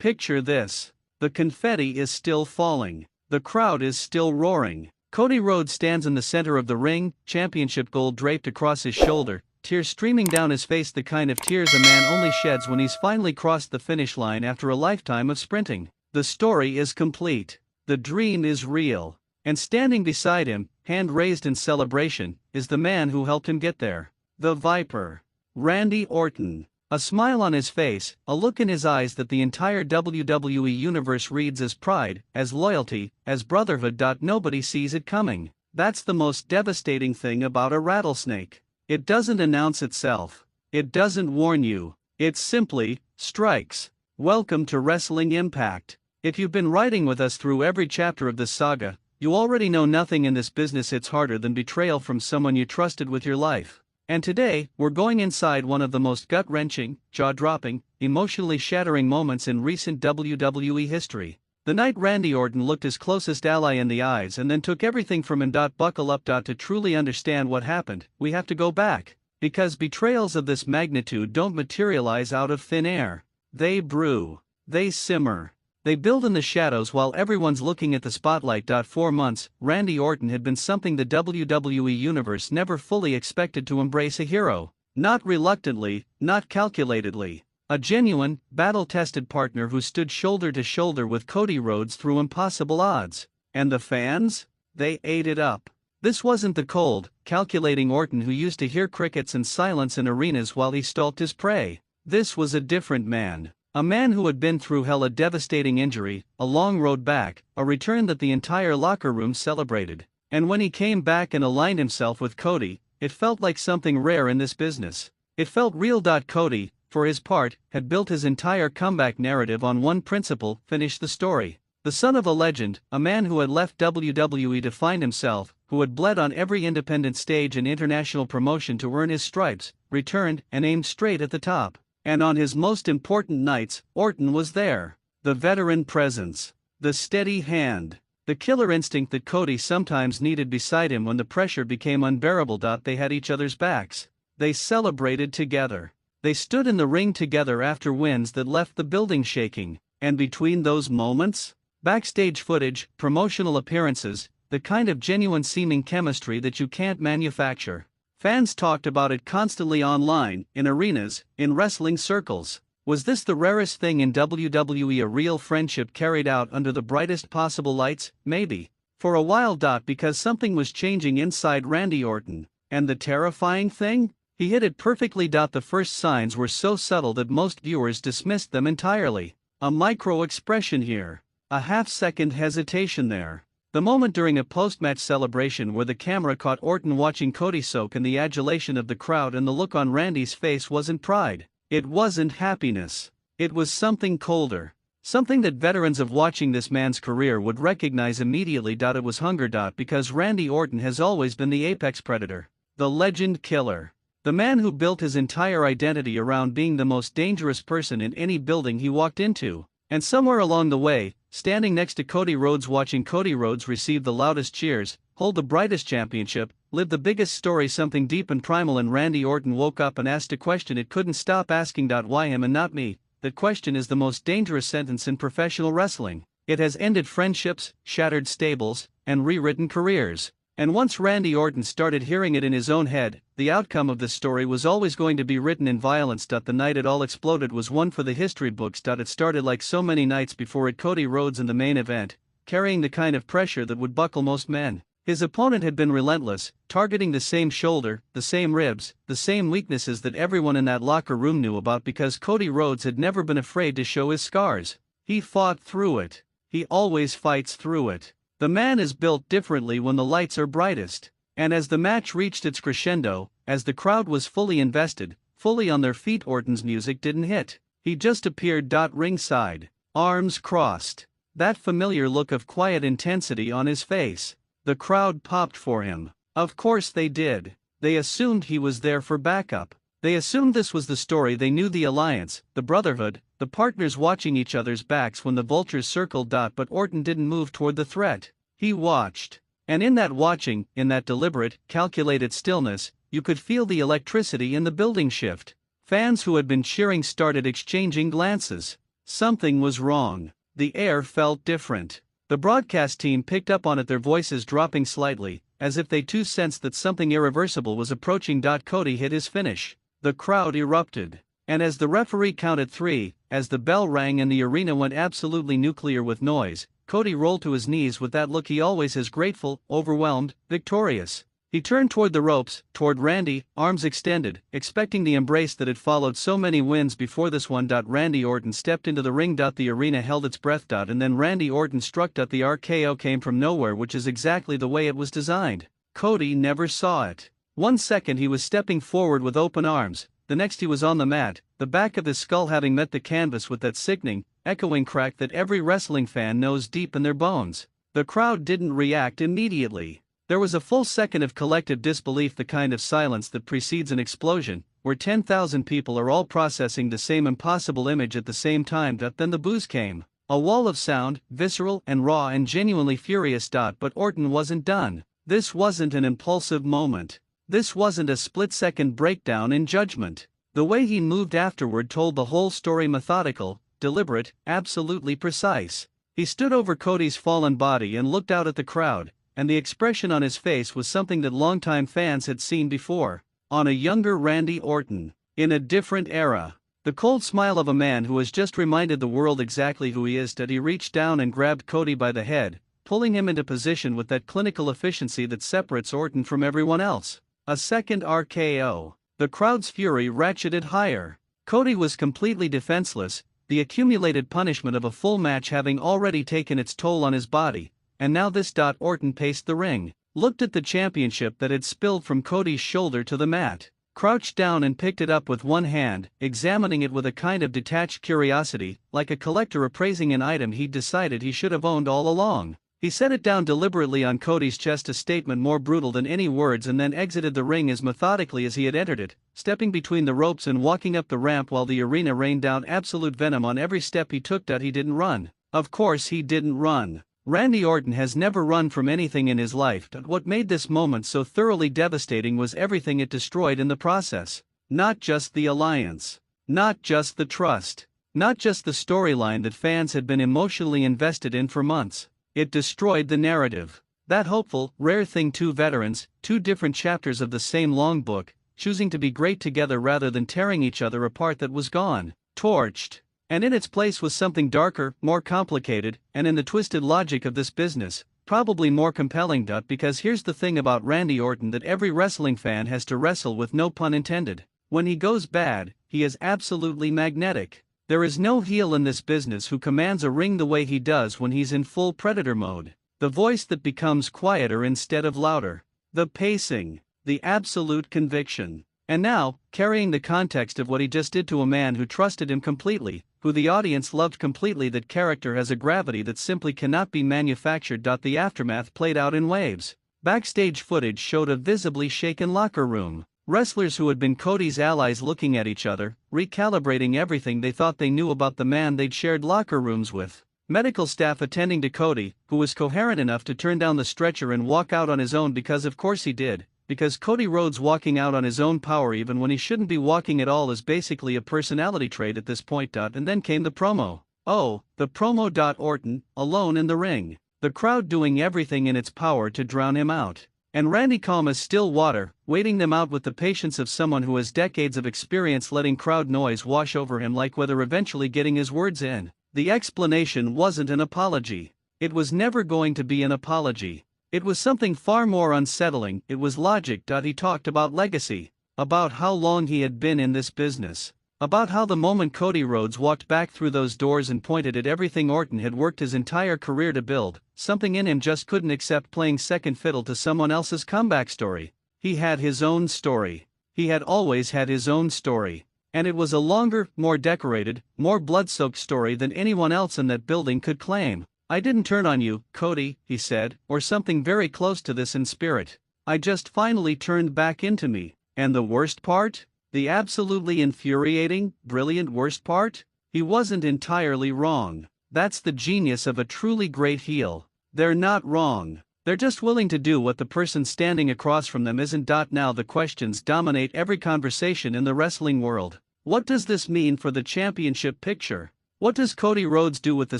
Picture this. The confetti is still falling. The crowd is still roaring. Cody Rhodes stands in the center of the ring, championship gold draped across his shoulder, tears streaming down his face, the kind of tears a man only sheds when he's finally crossed the finish line after a lifetime of sprinting. The story is complete. The dream is real. And standing beside him, hand raised in celebration, is the man who helped him get there. The Viper. Randy Orton. A smile on his face, a look in his eyes that the entire WWE Universe reads as pride, as loyalty, as brotherhood. Nobody sees it coming. That's the most devastating thing about a rattlesnake. It doesn't announce itself. It doesn't warn you. It simply strikes. Welcome to Wrestling Impact. If you've been riding with us through every chapter of this saga, you already know nothing in this business hits harder than betrayal from someone you trusted with your life. And today, we're going inside one of the most gut-wrenching, jaw-dropping, emotionally shattering moments in recent WWE history. The night Randy Orton looked his closest ally in the eyes and then took everything from him. Buckle up. To truly understand what happened, we have to go back. Because betrayals of this magnitude don't materialize out of thin air. They brew. They simmer. They build in the shadows while everyone's looking at the spotlight. 4 months, Randy Orton had been something the WWE Universe never fully expected to embrace: a hero. Not reluctantly, not calculatedly. A genuine, battle-tested partner who stood shoulder to shoulder with Cody Rhodes through impossible odds. And the fans? They ate it up. This wasn't the cold, calculating Orton who used to hear crickets and silence in arenas while he stalked his prey. This was a different man. A man who had been through hell, a devastating injury, a long road back, a return that the entire locker room celebrated. And when he came back and aligned himself with Cody, it felt like something rare in this business. It felt real. Cody, for his part, had built his entire comeback narrative on one principle: finish the story. The son of a legend, a man who had left WWE to find himself, who had bled on every independent stage and international promotion to earn his stripes, returned and aimed straight at the top. And on his most important nights, Orton was there. The veteran presence. The steady hand. The killer instinct that Cody sometimes needed beside him when the pressure became unbearable. They had each other's backs. They celebrated together. They stood in the ring together after wins that left the building shaking. And between those moments, backstage footage, promotional appearances, the kind of genuine seeming chemistry that you can't manufacture. Fans talked about it constantly online, in arenas, in wrestling circles. Was this the rarest thing in WWE, a real friendship carried out under the brightest possible lights? Maybe. For a while. Because something was changing inside Randy Orton. And the terrifying thing? He hit it perfectly. The first signs were so subtle that most viewers dismissed them entirely. A micro expression here. A half-second hesitation there. The moment during a post-match celebration where the camera caught Orton watching Cody soak in the adulation of the crowd, and the look on Randy's face wasn't pride. It wasn't happiness. It was something colder. Something that veterans of watching this man's career would recognize immediately. It was hunger. Because Randy Orton has always been the apex predator. The legend killer. The man who built his entire identity around being the most dangerous person in any building he walked into. And somewhere along the way, standing next to Cody Rhodes, watching Cody Rhodes receive the loudest cheers, hold the brightest championship, live the biggest story, something deep and primal in Randy Orton woke up and asked a question it couldn't stop asking. Why him and not me? That question is the most dangerous sentence in professional wrestling. It has ended friendships, shattered stables, and rewritten careers. And once Randy Orton started hearing it in his own head, the outcome of this story was always going to be written in violence. The night it all exploded was one for the history books. It started like so many nights before it: Cody Rhodes in the main event, carrying the kind of pressure that would buckle most men. His opponent had been relentless, targeting the same shoulder, the same ribs, the same weaknesses that everyone in that locker room knew about, because Cody Rhodes had never been afraid to show his scars. He fought through it. He always fights through it. The man is built differently when the lights are brightest. And as the match reached its crescendo, as the crowd was fully invested, fully on their feet, Orton's music didn't hit. He just appeared. Ringside, arms crossed. That familiar look of quiet intensity on his face. The crowd popped for him. Of course they did. They assumed he was there for backup. They assumed this was the story. They knew the alliance, the brotherhood, the partners watching each other's backs when the vultures circled. But Orton didn't move toward the threat. He watched. And in that watching, in that deliberate, calculated stillness, you could feel the electricity in the building shift. Fans who had been cheering started exchanging glances. Something was wrong. The air felt different. The broadcast team picked up on it, their voices dropping slightly, as if they too sensed that something irreversible was approaching. Cody hit his finish. The crowd erupted. And as the referee counted 3, as the bell rang and the arena went absolutely nuclear with noise, Cody rolled to his knees with that look he always has, grateful, overwhelmed, victorious. He turned toward the ropes, toward Randy, arms extended, expecting the embrace that had followed so many wins before this one. Randy Orton stepped into the ring. The arena held its breath. And then Randy Orton struck. The RKO came from nowhere, which is exactly the way it was designed. Cody never saw it. 1 second he was stepping forward with open arms, the next he was on the mat, the back of his skull having met the canvas with that sickening, echoing crack that every wrestling fan knows deep in their bones. The crowd didn't react immediately. There was a full second of collective disbelief, the kind of silence that precedes an explosion, where 10,000 people are all processing the same impossible image at the same time. Then the boos came. A wall of sound, visceral and raw and genuinely furious. But Orton wasn't done. This wasn't an impulsive moment. This wasn't a split-second breakdown in judgment. The way he moved afterward told the whole story, methodical, deliberate, absolutely precise. He stood over Cody's fallen body and looked out at the crowd, and the expression on his face was something that longtime fans had seen before, on a younger Randy Orton, in a different era. The cold smile of a man who has just reminded the world exactly who he is. He reached down and grabbed Cody by the head, pulling him into position with that clinical efficiency that separates Orton from everyone else. A second RKO. The crowd's fury ratcheted higher. Cody was completely defenseless, the accumulated punishment of a full match having already taken its toll on his body. And now this. Orton paced the ring, looked at the championship that had spilled from Cody's shoulder to the mat, crouched down and picked it up with one hand, examining it with a kind of detached curiosity, like a collector appraising an item he'd decided he should have owned all along. He set it down deliberately on Cody's chest, a statement more brutal than any words, and then exited the ring as methodically as he had entered it, stepping between the ropes and walking up the ramp while the arena rained down absolute venom on every step he took. He didn't run. Of course he didn't run. Randy Orton has never run from anything in his life. What made this moment so thoroughly devastating was everything it destroyed in the process. Not just the alliance. Not just the trust. Not just the storyline that fans had been emotionally invested in for months. It destroyed the narrative. That hopeful, rare thing, two veterans, two different chapters of the same long book, choosing to be great together rather than tearing each other apart, that was gone, torched. And in its place was something darker, more complicated, and in the twisted logic of this business, probably more compelling. Because here's the thing about Randy Orton that every wrestling fan has to wrestle with, no pun intended. When he goes bad, he is absolutely magnetic. There is no heel in this business who commands a ring the way he does when he's in full predator mode. The voice that becomes quieter instead of louder. The pacing. The absolute conviction. And now, carrying the context of what he just did to a man who trusted him completely, who the audience loved completely, that character has a gravity that simply cannot be manufactured. The aftermath played out in waves. Backstage footage showed a visibly shaken locker room. Wrestlers who had been Cody's allies looking at each other, recalibrating everything they thought they knew about the man they'd shared locker rooms with. Medical staff attending to Cody, who was coherent enough to turn down the stretcher and walk out on his own, because of course he did. Because Cody Rhodes walking out on his own power even when he shouldn't be walking at all is basically a personality trait at this point. And then came the promo. Oh, the promo. Orton, alone in the ring. The crowd doing everything in its power to drown him out. And Randy calm as still water, waiting them out with the patience of someone who has decades of experience letting crowd noise wash over him like weather, eventually getting his words in. The explanation wasn't an apology. It was never going to be an apology. It was something far more unsettling. It was logic. He talked about legacy, about how long he had been in this business, about how the moment Cody Rhodes walked back through those doors and pointed at everything Orton had worked his entire career to build, something in him just couldn't accept playing second fiddle to someone else's comeback story. He had his own story. He had always had his own story. And it was a longer, more decorated, more blood-soaked story than anyone else in that building could claim. "I didn't turn on you, Cody," he said, or something very close to this in spirit. "I just finally turned back into me. And the worst part? The absolutely infuriating, brilliant worst part? He wasn't entirely wrong. That's the genius of a truly great heel. They're not wrong. They're just willing to do what the person standing across from them isn't. Now the questions dominate every conversation in the wrestling world. What does this mean for the championship picture? What does Cody Rhodes do with the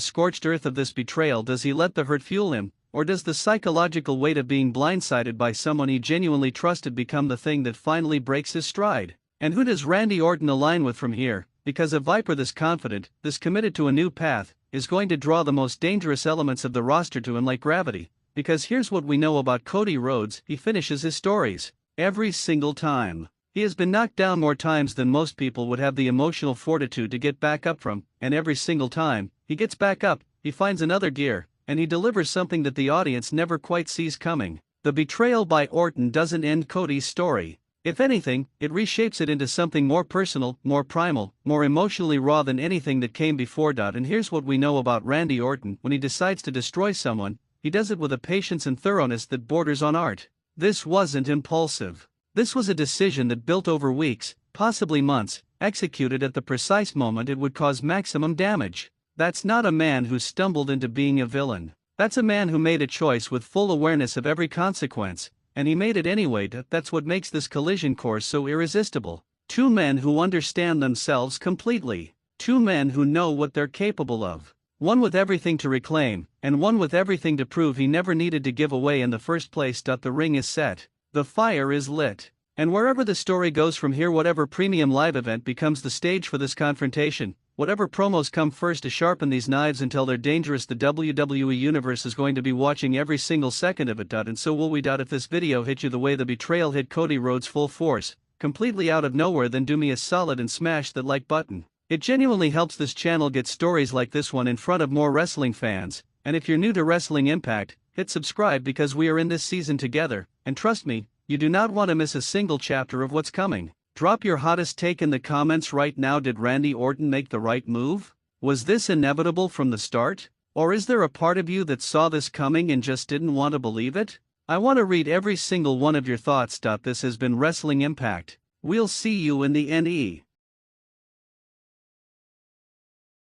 scorched earth of this betrayal? Does he let the hurt fuel him, or does the psychological weight of being blindsided by someone he genuinely trusted become the thing that finally breaks his stride? And who does Randy Orton align with from here? Because a Viper this confident, this committed to a new path, is going to draw the most dangerous elements of the roster to him like gravity. Because here's what we know about Cody Rhodes: he finishes his stories every single time. He has been knocked down more times than most people would have the emotional fortitude to get back up from, and every single time he gets back up, he finds another gear, and he delivers something that the audience never quite sees coming. The betrayal by Orton doesn't end Cody's story. If anything, it reshapes it into something more personal, more primal, more emotionally raw than anything that came before. And here's what we know about Randy Orton: when he decides to destroy someone, he does it with a patience and thoroughness that borders on art. This wasn't impulsive. This was a decision that built over weeks, possibly months, executed at the precise moment it would cause maximum damage. That's not a man who stumbled into being a villain. That's a man who made a choice with full awareness of every consequence, and he made it anyway. That's what makes this collision course so irresistible. Two men who understand themselves completely. Two men who know what they're capable of. One with everything to reclaim, and one with everything to prove he never needed to give away in the first place. The ring is set. The fire is lit. And wherever the story goes from here, whatever premium live event becomes the stage for this confrontation, whatever promos come first to sharpen these knives until they're dangerous, the WWE Universe is going to be watching every single second of it. And so will we. If this video hit you the way the betrayal hit Cody Rhodes full force, completely out of nowhere, then do me a solid and smash that like button. It genuinely helps this channel get stories like this one in front of more wrestling fans. And if you're new to Wrestling Impact, hit subscribe because we are in this season together, and trust me, you do not want to miss a single chapter of what's coming. Drop your hottest take in the comments right now. Did Randy Orton make the right move? Was this inevitable from the start? Or is there a part of you that saw this coming and just didn't want to believe it? I want to read every single one of your thoughts. This has been Wrestling Impact. We'll see you in the NE.